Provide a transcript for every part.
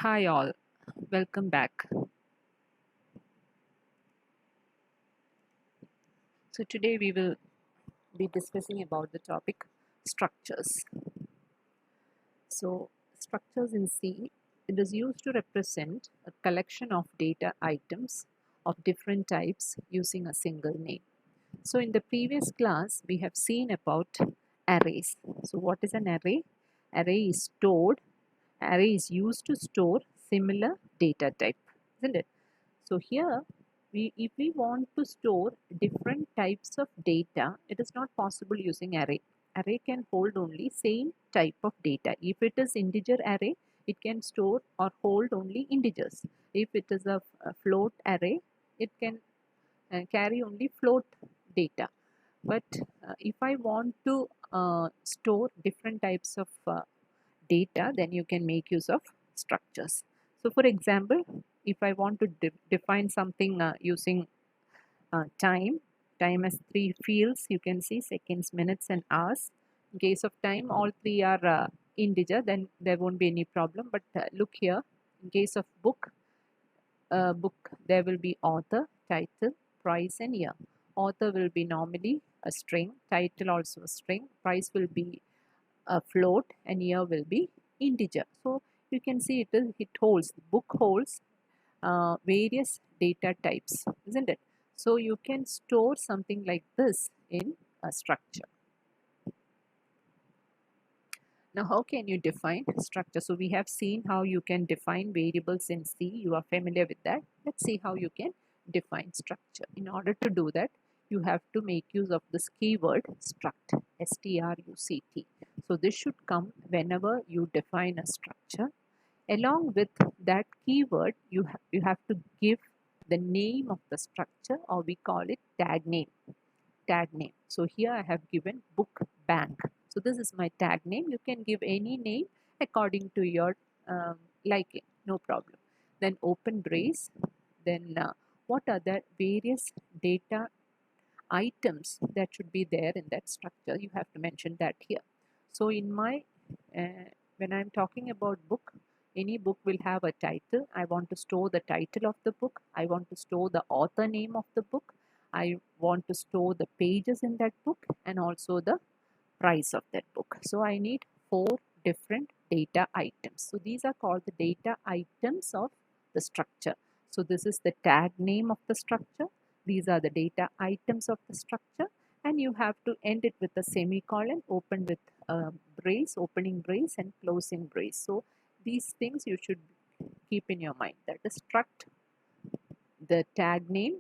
Hi all, welcome back. So today we will be discussing about the topic structures. So structures in C, it is used to represent a collection of data items of different types using a single name. So in the previous class we have seen about arrays. So what is an array? Array is used to store similar data type, isn't it? So here, if we want to store different types of data, it is not possible using array. Array can hold only same type of data. If it is integer array, it can store or hold only integers. If it is a float array, it can carry only float data. But if I want to store different types of data, then you can make use of structures. So for example, if I want to define something using time has three fields. You can see seconds, minutes and hours. In case of time, all three are integer, then there won't be any problem. But look here, in case of book there will be author, title, price and year. Author will be normally a string, title also a string, price will be a float and year will be integer. So you can see it holds, the book holds various data types, isn't it? So you can store something like this in a structure. Now how can you define structure? So we have seen how you can define variables in C. You are familiar with that. Let's see how you can define structure. In order to do that, you have to make use of this keyword struct, S-T-R-U-C-T. So this should come whenever you define a structure. Along with that keyword, you have to give the name of the structure, or we call it tag name. So here I have given book bank. So this is my tag name. You can give any name according to your liking, no problem. Then open brace. Then what are the various data items that should be there in that structure? You have to mention that here. So in my when I'm talking about book, any book will have a title. I want to store the title of the book. I want to store the author name of the book. I want to store the pages in that book and also the price of that book. So I need 4 different data items. So these are called the data items of the structure. So this is the tag name of the structure. These are the data items of the structure, and you have to end it with a semicolon, open with a brace, opening brace and closing brace. So these things you should keep in your mind. That is struct, the tag name,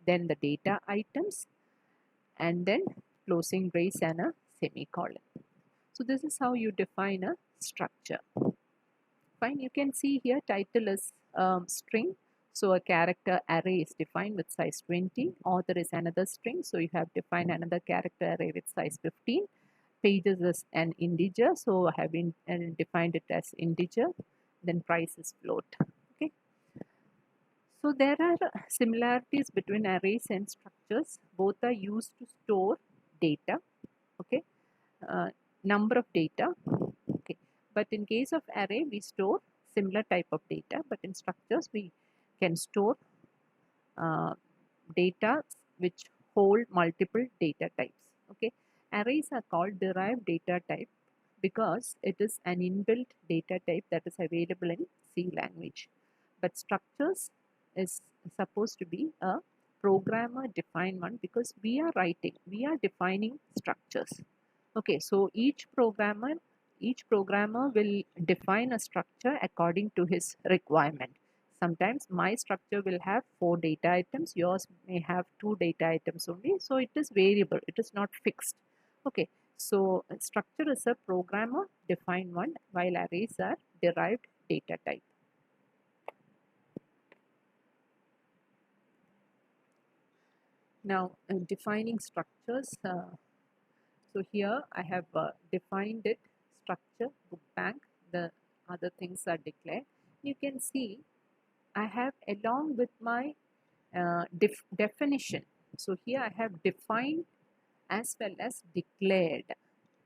then the data items, and then closing brace and a semicolon. So this is how you define a structure. Fine, you can see here title is string. So a character array is defined with size 20. Author is another string. So you have defined another character array with size 15. Pages is an integer. So I have defined it as integer. Then price is float. Okay. So there are similarities between arrays and structures. Both are used to store data. Okay. Number of data. Okay. But in case of array, we store similar type of data. But in structures, we can store data which hold multiple data types. Okay. Arrays are called derived data type because it is an inbuilt data type that is available in C language. But structures is supposed to be a programmer defined one because we are defining structures. Okay, so each programmer will define a structure according to his requirement. Sometimes my structure will have 4 data items, yours may have 2 data items only. So it is variable, it is not fixed. Okay, so structure is a programmer defined one, while arrays are derived data type. Now, defining structures. So here I have defined it, structure, book bank, the other things are declared. You can see I have along with my definition. So here I have defined as well as declared.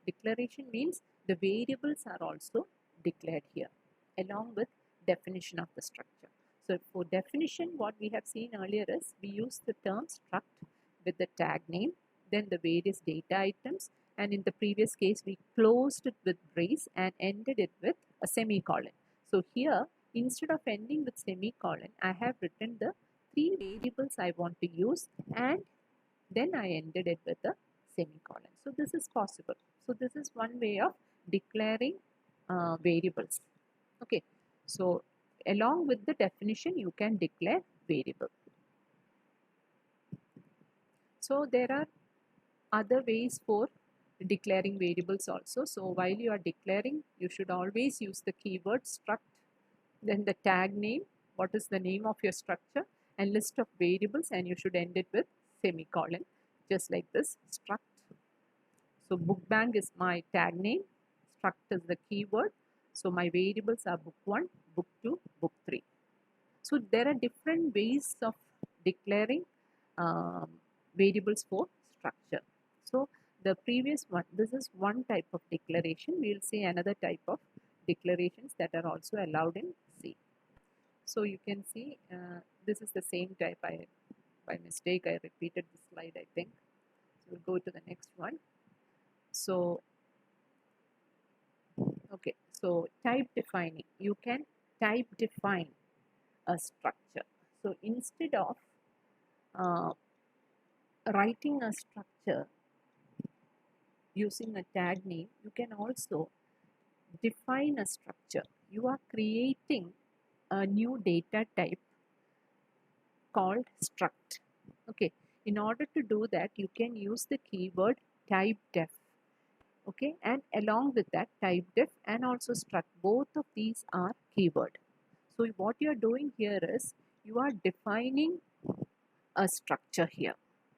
Declaration means the variables are also declared here along with definition of the structure. So for definition, what we have seen earlier is we use the term struct with the tag name, then the various data items, and in the previous case we closed it with brace and ended it with a semicolon. So here, instead of ending with semicolon, I have written the three variables I want to use, and then I ended it with a semicolon. So this is possible. So this is one way of declaring variables. Okay, so along with the definition you can declare variable. So there are other ways for declaring variables also. So while you are declaring, you should always use the keyword struct, then the tag name, what is the name of your structure, and list of variables, and you should end it with semicolon, just like this, struct. So book bank is my tag name, struct is the keyword. So my variables are book 1, book 2, book 3. So there are different ways of declaring variables for structure. So the previous one, this is one type of declaration. We will see another type of declarations that are also allowed in C. So you can see this is the same type. By mistake I repeated the slide, I think. So we'll go to the next one. So okay, so type defining, you can type define a structure. So instead of writing a structure using a tag name, you can also define a structure. You are creating a new data type called struct. Okay, in order to do that, you can use the keyword typedef. Okay, and along with that, typedef and also struct, both of these are keyword. So what you are doing here is you are defining a structure here.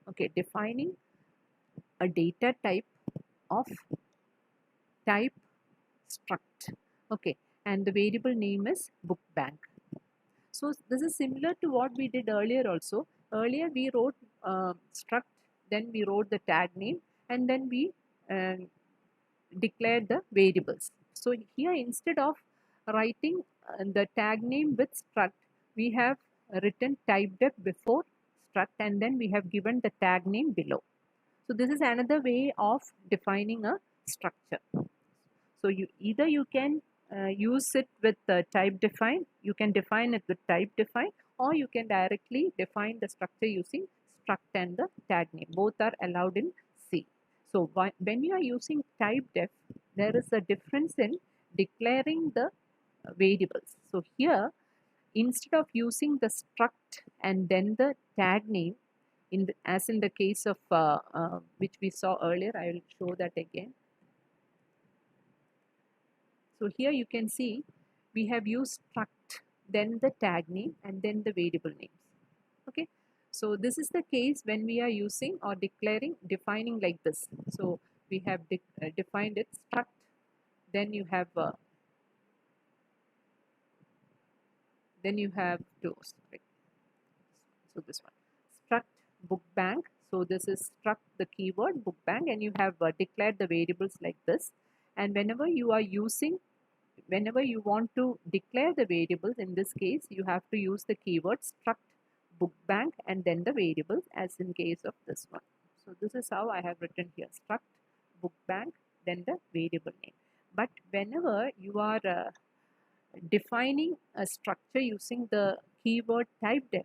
Okay, defining a data type of type struct. Okay, and the variable name is book bank. So this is similar to what we did earlier also. Earlier we wrote struct, then we wrote the tag name, and then we declared the variables. So here, instead of writing the tag name with struct, we have written typedef before struct, and then we have given the tag name below. So this is another way of defining a structure. So you can use it with type define, you can define it with type define, or you can directly define the structure using struct and the tag name. Both are allowed in C. So when you are using typedef, there is a difference in declaring the variables. So here, instead of using the struct and then the tag name, as in the case of which we saw earlier, I will show that again. So here you can see we have used struct, then the tag name, and then the variable names. Okay, so this is the case when we are using or defining like this. So we have defined it struct, then you have to sorry. So this one, struct book bank. So this is struct the keyword book bank, and you have declared the variables like this. And whenever you want to declare the variables, in this case you have to use the keyword struct book bank and then the variables, as in case of this one. So this is how I have written here, struct book bank, then the variable name. But whenever you are defining a structure using the keyword typedef,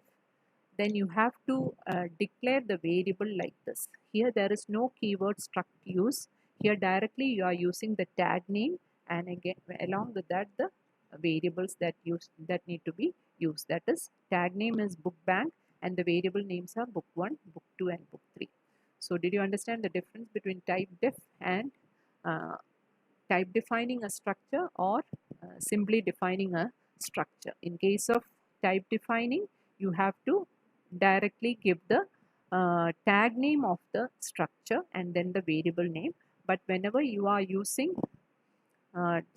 then you have to declare the variable like this. Here there is no keyword struct use. Here directly you are using the tag name, and again along with that the variables that need to be used. That is, tag name is book bank and the variable names are book 1, book 2 and book 3. So did you understand the difference between typedef and type defining a structure or simply defining a structure? In case of type defining, you have to directly give the tag name of the structure and then the variable name. But whenever you are using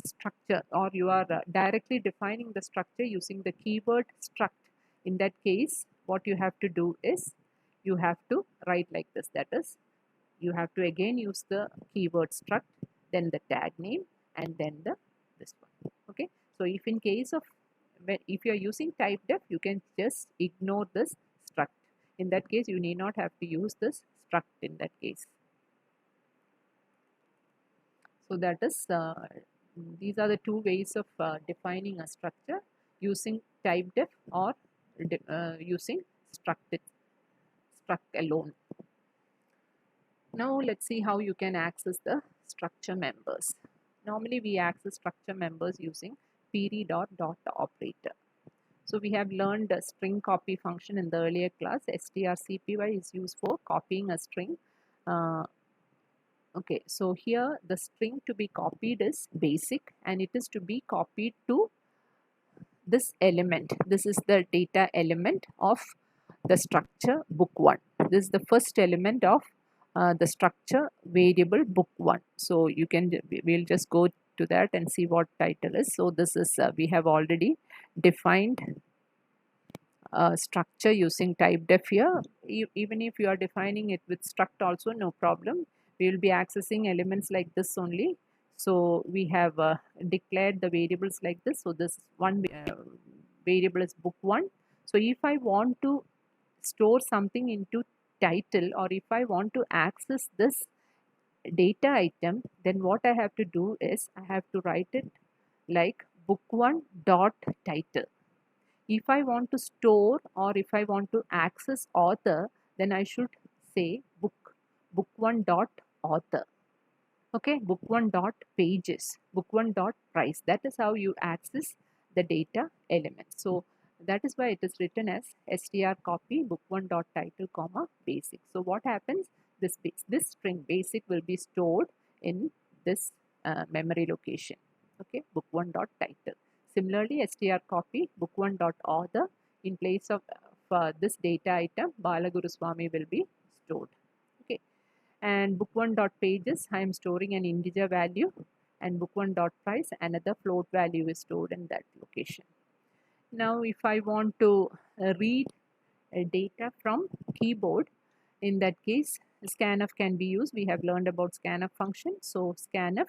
structure, or you are directly defining the structure using the keyword struct, in that case what you have to do is you have to write like this. That is, you have to again use the keyword struct, then the tag name, and then this one. Okay, so if in case of if you are using typedef, you can just ignore this struct. In that case, you need not have to use this struct in that case. So that is, these are the two ways of defining a structure, using typedef or using struct alone. Now let's see how you can access the structure members. Normally we access structure members using period or dot operator. So we have learned a string copy function in the earlier class. strcpy is used for copying a string. Okay, so here the string to be copied is basic, and it is to be copied to this element. This is the data element of the structure book1. This is the first element of the structure variable book1. So you can, we'll just go to that and see what title is. So this is, we have already defined structure using typedef here. Even if you are defining it with struct also, no problem. We will be accessing elements like this only. So we have declared the variables like this. So this one variable is book1. So if I want to store something into title, or if I want to access this data item, then what I have to do is I have to write it like book1 dot title. If I want to store or if I want to access author, then I should say book1 dot author. Okay, book1 dot pages, book1 dot price. That is how you access the data element. So that is why it is written as str copy book1 dot title comma basic. So what happens? This string basic will be stored in this memory location. Okay, book1 dot title. Similarly, str copy book1 dot author, in place of this data item Balaguru Swami will be stored. Okay, and book1 dot pages, I am storing an integer value, and book1 dot price, another float value is stored in that location. Now if I want to read data from keyboard, in that case scanf can be used. We have learned about scanf function. So scanf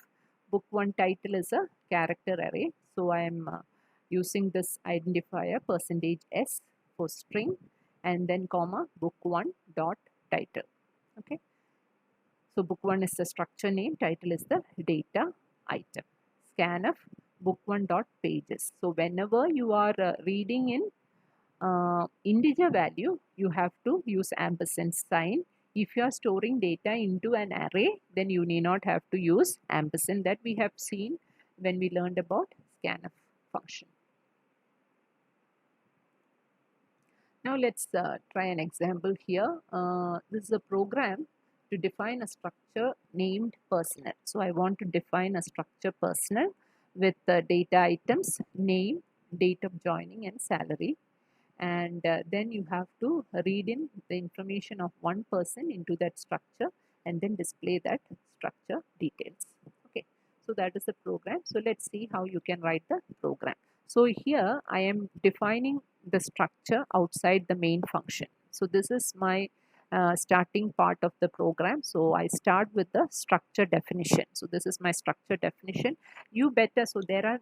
book1 title is a character array. So I am using this identifier %s for string, and then comma book1 dot title. Okay, so book1 is the structure name, title is the data item. Scanf book1 dot pages. So whenever you are reading in integer value, you have to use ampersand sign. If you are storing data into an array, then you need not have to use ampersand, that we have seen when we learned about scanf function. Now let's try an example here. This is a program to define a structure named personnel. So I want to define a structure personnel with data items, name, date of joining, and salary. And then you have to read in the information of one person into that structure and then display that structure details. Okay, so that is the program. So let's see how you can write the program. So here I am defining the structure outside the main function. So this is my starting part of the program. So I start with the structure definition. So this is my structure definition. You better, so there are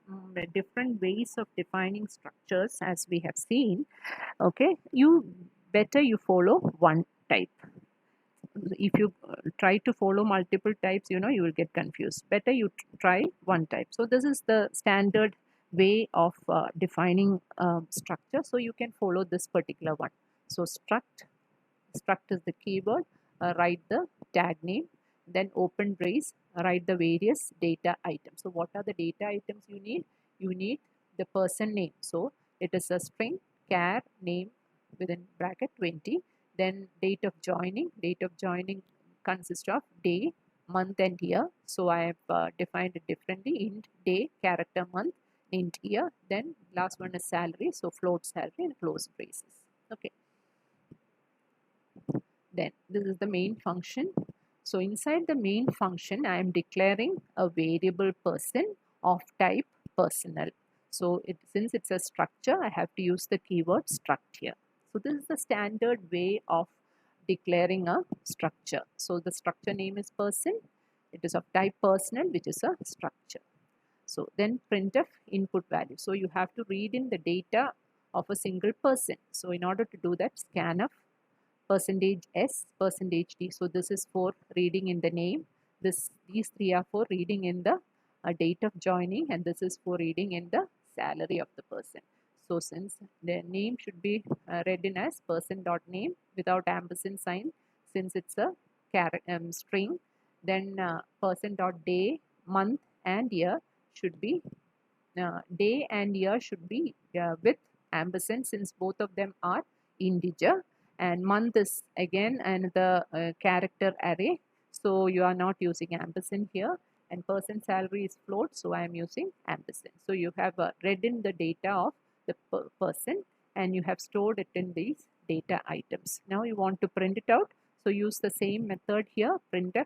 different ways of defining structures as we have seen. Okay, you better you follow one type. If you try to follow multiple types, you know, you will get confused. Better you try one type. So this is the standard way of defining structure. So you can follow this particular one. So struct is the keyword, write the tag name, then open brace, write the various data items. So what are the data items you need? You need the person name. So it is a string char name within bracket 20. Then date of joining. Date of joining consists of day, month, and year. So I have defined it differently. Int day, character month, int year. Then last one is salary. So float salary and close braces. Okay. Then this is the main function. So inside the main function, I am declaring a variable person of type personnel. So since it's a structure, I have to use the keyword struct here. So this is the standard way of declaring a structure. So the structure name is person. It is of type personnel, which is a structure. So then printf input value. So you have to read in the data of a single person. So in order to do that, scanf %s %d. So this is for reading in the name. These three are for reading in the date of joining, and this is for reading in the salary of the person. So since the name should be read in as person.name without ampersand sign, since it's a string, then person.day, month and year should be day and year should be with ampersand, since both of them are integer, and month is again another character array, so you are not using ampersand here, and person salary is float, so I am using ampersand. So you have read in the data of the person, and you have stored it in these data items. Now you want to print it out, so use the same method here, printf,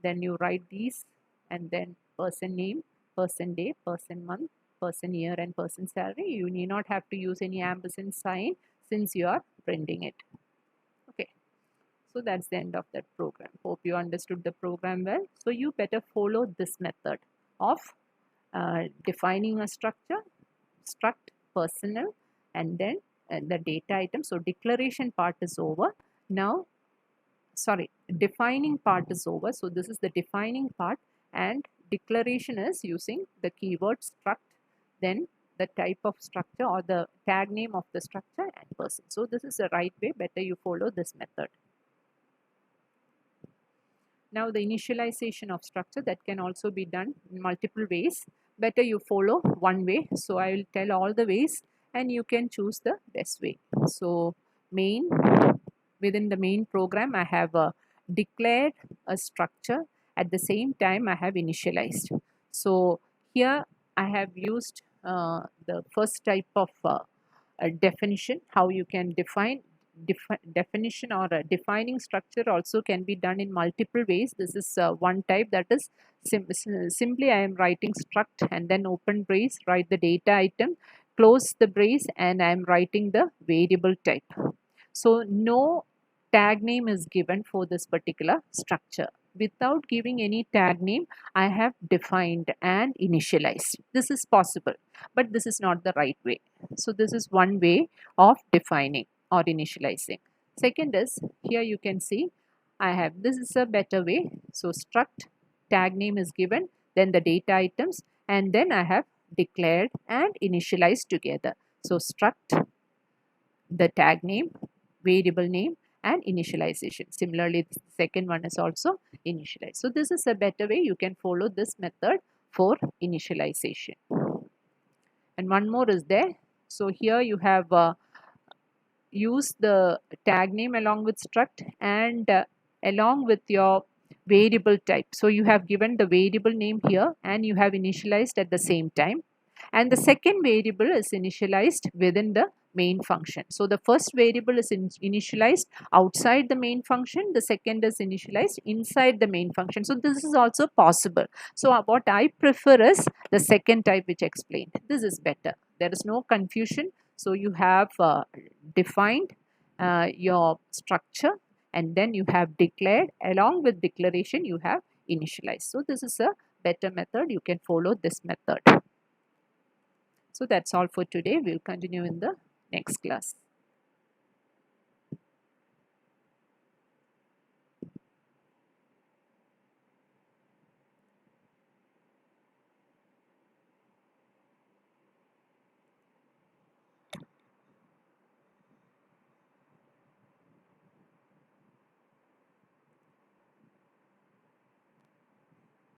then you write these, and then person name, person day, person month, person year, and person salary. You need not have to use any ampersand sign since you are printing it. Okay, so that's the end of that program. Hope you understood the program well. So you better follow this method of defining a structure, struct, personal, and then the data item. So declaration part is over. Now defining part is over. So this is the defining part, and declaration is using the keyword struct, then the type of structure or the tag name of the structure and person. So this is the right way. Better you follow this method. Now the initialization of structure, that can also be done in multiple ways. Better you follow one way. So I will tell all the ways and you can choose the best way. So main, within the main program I have declared a structure, at the same time I have initialized. So here I have used the first type of definition, how you can define definition or defining structure also can be done in multiple ways. This is one type, that is simply I am writing struct and then open brace, write the data item, close the brace, and I am writing the variable type. So no tag name is given for this particular structure. Without giving any tag name, I have defined and initialized. This is possible, but this is not the right way. So this is one way of defining or initializing. Second is, here you can see I have, this is a better way. So struct, tag name is given, then the data items, and then I have declared and initialized together. So struct, the tag name, variable name, and initialization. Similarly, the second one is also initialized. So this is a better way. You can follow this method for initialization. And one more is there. So here you have used the tag name along with struct and along with your variable type. So you have given the variable name here and you have initialized at the same time. And the second variable is initialized within the main function. So the first variable is initialized outside the main function, the second is initialized inside the main function. So this is also possible. So what I prefer is the second type which explained. This is better. There is no confusion. So you have defined your structure, and then you have declared, along with declaration you have initialized. So this is a better method. You can follow this method. So that's all for today. We'll continue in the next class.